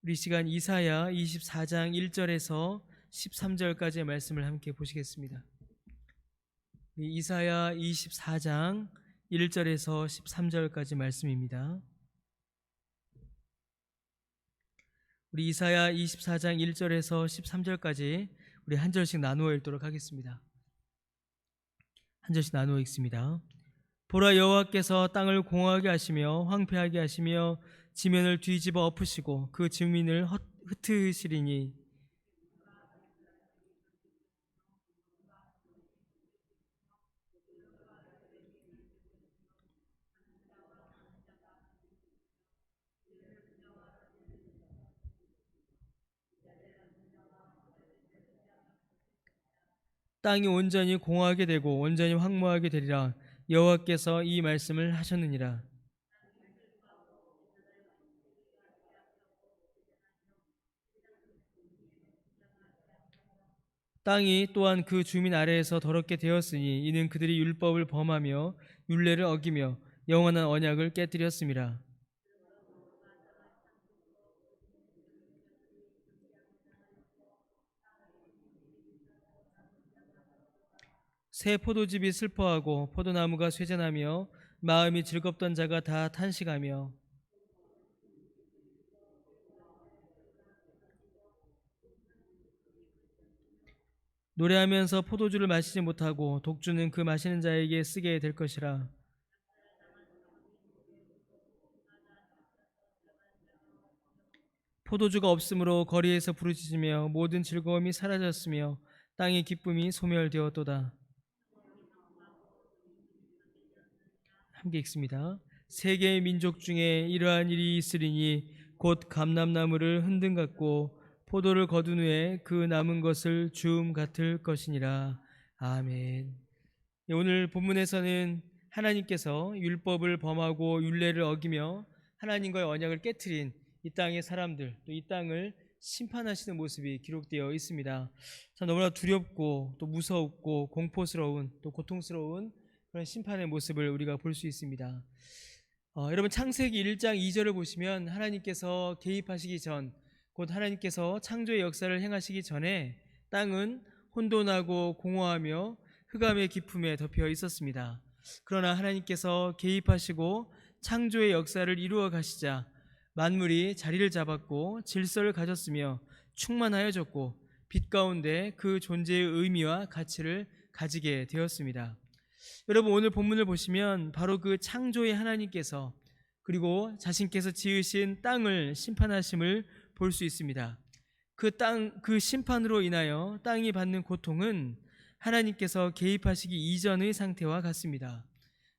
우리 시간 이사야 24장 1절에서 13절까지의 말씀을 함께 보시겠습니다. 이사야 24장 1절에서 13절까지 말씀입니다. 우리 이사야 24장 1절에서 13절까지 우리 한 절씩 나누어 읽도록 하겠습니다. 한 절씩 나누어 읽습니다. 보라, 여호와께서 땅을 공허하게 하시며 황폐하게 하시며 지면을 뒤집어 엎으시고 그 증민을 흩으시리니 땅이 온전히 공허하게 되고 온전히 황무하게 되리라. 여호와께서 이 말씀을 하셨느니라. 땅이 또한 그 주민 아래에서 더럽게 되었으니 이는 그들이 율법을 범하며 율례를 어기며 영원한 언약을 깨뜨렸음이라. 새 포도즙이 슬퍼하고 포도나무가 쇠잔하며 마음이 즐겁던 자가 다 탄식하며 노래하면서 포도주를 마시지 못하고 독주는 그 마시는 자에게 쓰게 될 것이라. 포도주가 없으므로 거리에서 부르짖으며 모든 즐거움이 사라졌으며 땅의 기쁨이 소멸되었도다. 함께 읽습니다. 세계의 민족 중에 이러한 일이 있으리니 곧 감람나무를 흔든 같고 포도를 거둔 후에 그 남은 것을 주움 같을 것이니라. 아멘. 오늘 본문에서는 하나님께서 율법을 범하고 율례를 어기며 하나님과의 언약을 깨트린 이 땅의 사람들, 또 이 땅을 심판하시는 모습이 기록되어 있습니다. 참 너무나 두렵고 또 무섭고 공포스러운 또 고통스러운 그런 심판의 모습을 우리가 볼 수 있습니다. 여러분, 창세기 1장 2절을 보시면 하나님께서 개입하시기 전, 곧 하나님께서 창조의 역사를 행하시기 전에 땅은 혼돈하고 공허하며 흑암의 깊음에 덮여 있었습니다. 그러나 하나님께서 개입하시고 창조의 역사를 이루어 가시자 만물이 자리를 잡았고 질서를 가졌으며 충만하여졌고 빛 가운데 그 존재의 의미와 가치를 가지게 되었습니다. 여러분, 오늘 본문을 보시면 바로 그 창조의 하나님께서 그리고 자신께서 지으신 땅을 심판하심을 볼 수 있습니다. 그 심판으로 인하여 땅이 받는 고통은 하나님께서 개입하시기 이전의 상태와 같습니다.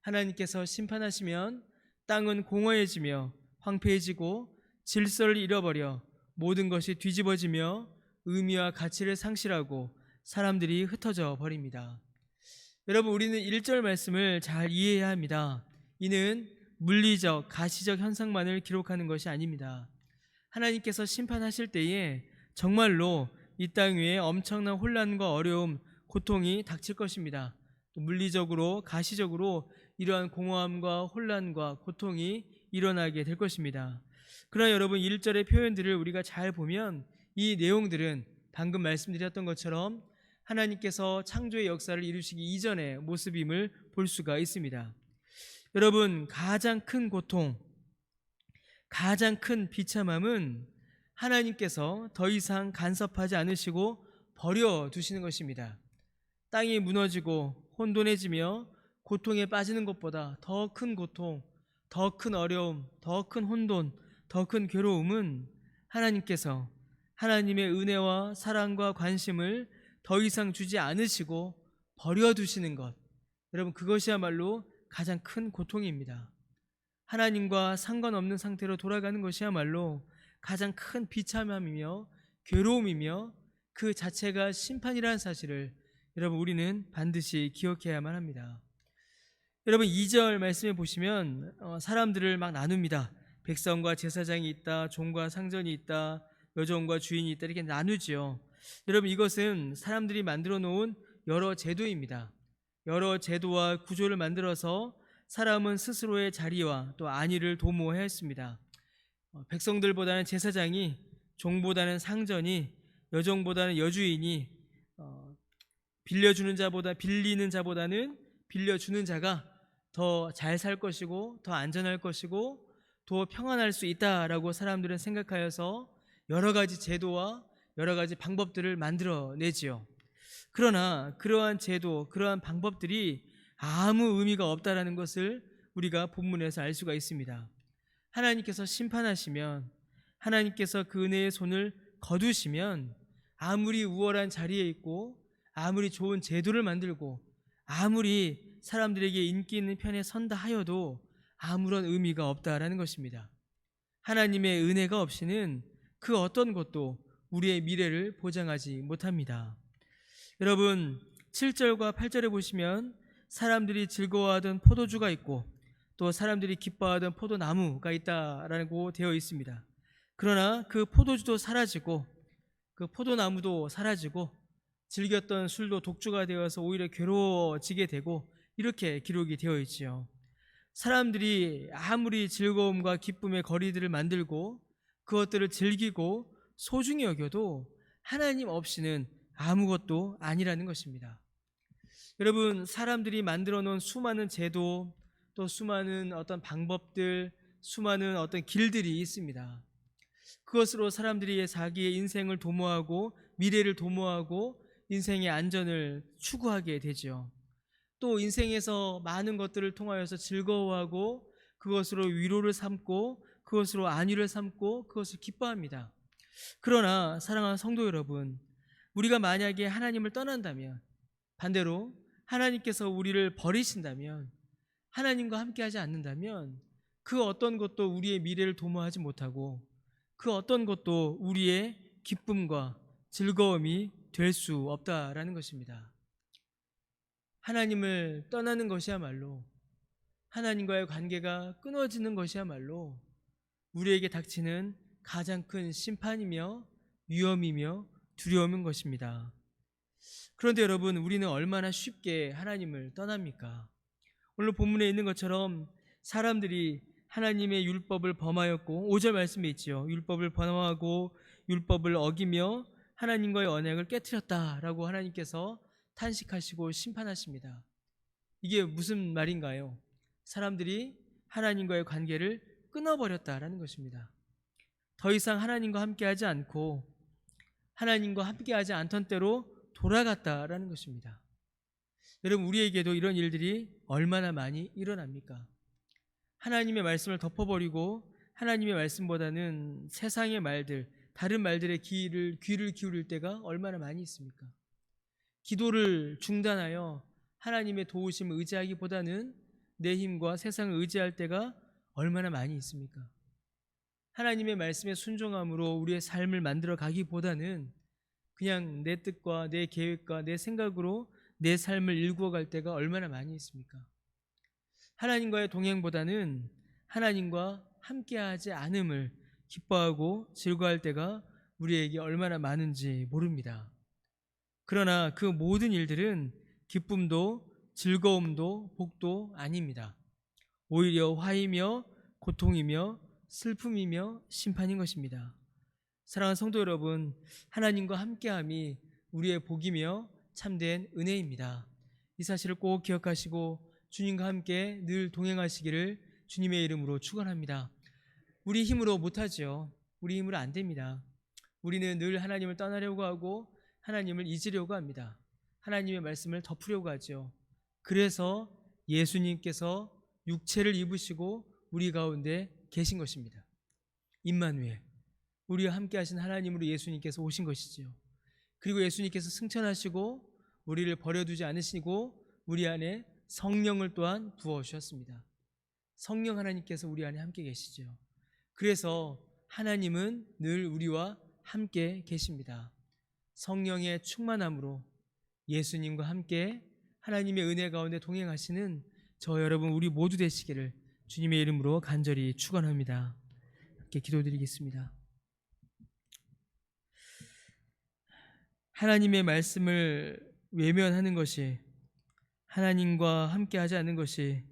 하나님께서 심판하시면 땅은 공허해지며 황폐해지고 질서를 잃어버려 모든 것이 뒤집어지며 의미와 가치를 상실하고 사람들이 흩어져 버립니다. 여러분, 우리는 1절 말씀을 잘 이해해야 합니다. 이는 물리적, 가시적 현상만을 기록하는 것이 아닙니다. 하나님께서 심판하실 때에 정말로 이 땅 위에 엄청난 혼란과 어려움, 고통이 닥칠 것입니다. 또 물리적으로, 가시적으로 이러한 공허함과 혼란과 고통이 일어나게 될 것입니다. 그러나 여러분, 1절의 표현들을 우리가 잘 보면 이 내용들은 방금 말씀드렸던 것처럼 하나님께서 창조의 역사를 이루시기 이전의 모습임을 볼 수가 있습니다. 여러분, 가장 큰 고통, 가장 큰 비참함은 하나님께서 더 이상 간섭하지 않으시고 버려두시는 것입니다. 땅이 무너지고 혼돈해지며 고통에 빠지는 것보다 더 큰 고통, 더 큰 어려움, 더 큰 혼돈, 더 큰 괴로움은 하나님께서 하나님의 은혜와 사랑과 관심을 더 이상 주지 않으시고 버려두시는 것, 여러분, 그것이야말로 가장 큰 고통입니다. 하나님과 상관없는 상태로 돌아가는 것이야말로 가장 큰 비참함이며 괴로움이며 그 자체가 심판이라는 사실을 여러분, 우리는 반드시 기억해야만 합니다. 여러분, 2절 말씀에 보시면 사람들을 막 나눕니다. 백성과 제사장이 있다, 종과 상전이 있다, 여종과 주인이 있다, 이렇게 나누지요. 여러분, 이것은 사람들이 만들어 놓은 여러 제도입니다. 여러 제도와 구조를 만들어서 사람은 스스로의 자리와 또 안위를 도모해야 했습니다. 백성들보다는 제사장이 종보다는 상전이, 여종보다는 여주인이, 빌려주는 자보다 빌리는 자보다는 빌려주는 자가 더 잘 살 것이고 더 안전할 것이고 더 평안할 수 있다라고 사람들은 생각하여서 여러 가지 제도와 여러 가지 방법들을 만들어내지요. 그러나 그러한 제도, 그러한 방법들이 아무 의미가 없다라는 것을 우리가 본문에서 알 수가 있습니다. 하나님께서 심판하시면, 하나님께서 그 은혜의 손을 거두시면 아무리 우월한 자리에 있고 아무리 좋은 제도를 만들고 아무리 사람들에게 인기 있는 편에 선다 하여도 아무런 의미가 없다라는 것입니다. 하나님의 은혜가 없이는 그 어떤 것도 우리의 미래를 보장하지 못합니다. 여러분, 7절과 8절에 보시면 사람들이 즐거워하던 포도주가 있고 또 사람들이 기뻐하던 포도나무가 있다라고 되어 있습니다. 그러나 그 포도주도 사라지고 그 포도나무도 사라지고 즐겼던 술도 독주가 되어서 오히려 괴로워지게 되고 이렇게 기록이 되어 있지요. 사람들이 아무리 즐거움과 기쁨의 거리들을 만들고 그것들을 즐기고 소중히 여겨도 하나님 없이는 아무것도 아니라는 것입니다. 여러분, 사람들이 만들어 놓은 수많은 제도, 또 수많은 어떤 방법들, 수많은 어떤 길들이 있습니다. 그것으로 사람들이 자기의 인생을 도모하고 미래를 도모하고 인생의 안전을 추구하게 되죠. 또 인생에서 많은 것들을 통하여서 즐거워하고 그것으로 위로를 삼고 그것으로 안위를 삼고 그것을 기뻐합니다. 그러나 사랑하는 성도 여러분, 우리가 만약에 하나님을 떠난다면, 반대로 하나님께서 우리를 버리신다면, 하나님과 함께하지 않는다면 그 어떤 것도 우리의 미래를 도모하지 못하고 그 어떤 것도 우리의 기쁨과 즐거움이 될 수 없다라는 것입니다. 하나님을 떠나는 것이야말로, 하나님과의 관계가 끊어지는 것이야말로 우리에게 닥치는 가장 큰 심판이며 위험이며 두려움인 것입니다. 그런데 여러분, 우리는 얼마나 쉽게 하나님을 떠납니까? 오늘 본문에 있는 것처럼 사람들이 하나님의 율법을 범하였고, 5절 말씀에 있지요. 율법을 범하고 율법을 어기며 하나님과의 언약을 깨트렸다라고 하나님께서 탄식하시고 심판하십니다. 이게 무슨 말인가요? 사람들이 하나님과의 관계를 끊어버렸다라는 것입니다. 더 이상 하나님과 함께하지 않고 하나님과 함께하지 않던 때로 돌아갔다라는 것입니다. 여러분, 우리에게도 이런 일들이 얼마나 많이 일어납니까? 하나님의 말씀을 덮어버리고 하나님의 말씀보다는 세상의 말들, 다른 말들의 귀를 기울일 때가 얼마나 많이 있습니까? 기도를 중단하여 하나님의 도우심을 의지하기보다는 내 힘과 세상을 의지할 때가 얼마나 많이 있습니까? 하나님의 말씀에 순종함으로 우리의 삶을 만들어 가기보다는 그냥 내 뜻과 내 계획과 내 생각으로 내 삶을 일구어 갈 때가 얼마나 많이 있습니까? 하나님과의 동행보다는 하나님과 함께하지 않음을 기뻐하고 즐거워할 때가 우리에게 얼마나 많은지 모릅니다. 그러나 그 모든 일들은 기쁨도 즐거움도 복도 아닙니다. 오히려 화이며 고통이며 슬픔이며 심판인 것입니다. 사랑하는 성도 여러분, 하나님과 함께함이 우리의 복이며 참된 은혜입니다. 이 사실을 꼭 기억하시고 주님과 함께 늘 동행하시기를 주님의 이름으로 축원합니다. 우리 힘으로 못하지요. 우리 힘으로 안 됩니다. 우리는 늘 하나님을 떠나려고 하고 하나님을 잊으려고 합니다. 하나님의 말씀을 덮으려고 하죠. 그래서 예수님께서 육체를 입으시고 우리 가운데 계신 것입니다. 임마누엘, 우리와 함께 하신 하나님으로 예수님께서 오신 것이지요. 그리고 예수님께서 승천하시고 우리를 버려두지 않으시고 우리 안에 성령을 또한 부어주셨습니다. 성령 하나님께서 우리 안에 함께 계시죠. 그래서 하나님은 늘 우리와 함께 계십니다. 성령의 충만함으로 예수님과 함께 하나님의 은혜 가운데 동행하시는 저 여러분 우리 모두 되시기를 주님의 이름으로 간절히 축원합니다. 함께 기도드리겠습니다. 하나님의 말씀을 외면하는 것이, 하나님과 함께하지 않는 것이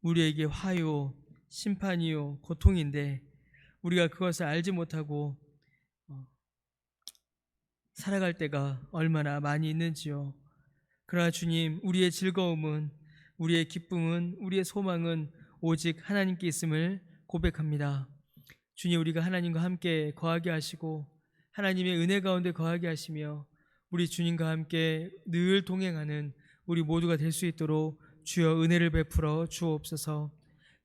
우리에게 화요, 심판이요, 고통인데 우리가 그것을 알지 못하고 살아갈 때가 얼마나 많이 있는지요. 그러나 주님, 우리의 즐거움은, 우리의 기쁨은, 우리의 소망은 오직 하나님께 있음을 고백합니다. 주님, 우리가 하나님과 함께 거하게 하시고 하나님의 은혜 가운데 거하게 하시며 우리 주님과 함께 늘 동행하는 우리 모두가 될 수 있도록 주여 은혜를 베풀어 주옵소서.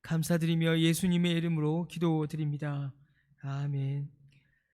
감사드리며 예수님의 이름으로 기도드립니다. 아멘.